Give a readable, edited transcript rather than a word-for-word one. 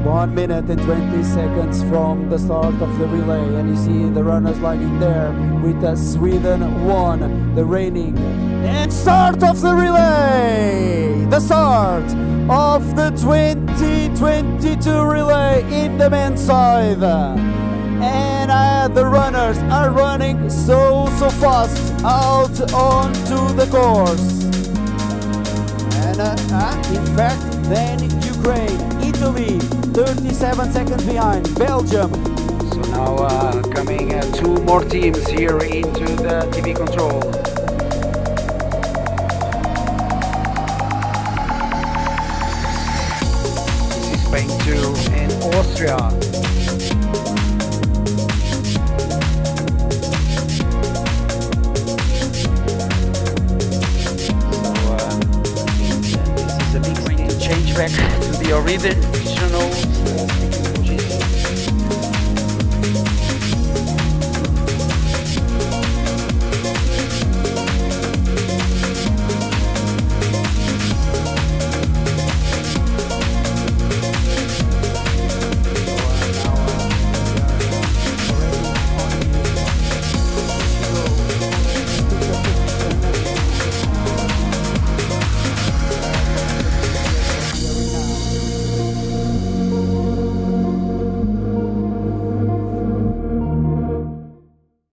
1 minute and 20 seconds from the start of the relay, and you see the runners lining there with Sweden 1, the reigning. And start of the relay! The start of the 2022 relay in the men's side. And the runners are running so fast out onto the course. And in fact, then Ukraine, Italy, 37 seconds behind, Belgium. So now coming 2 more teams here into the TV control. This is Spain 2 and Austria. Back to the original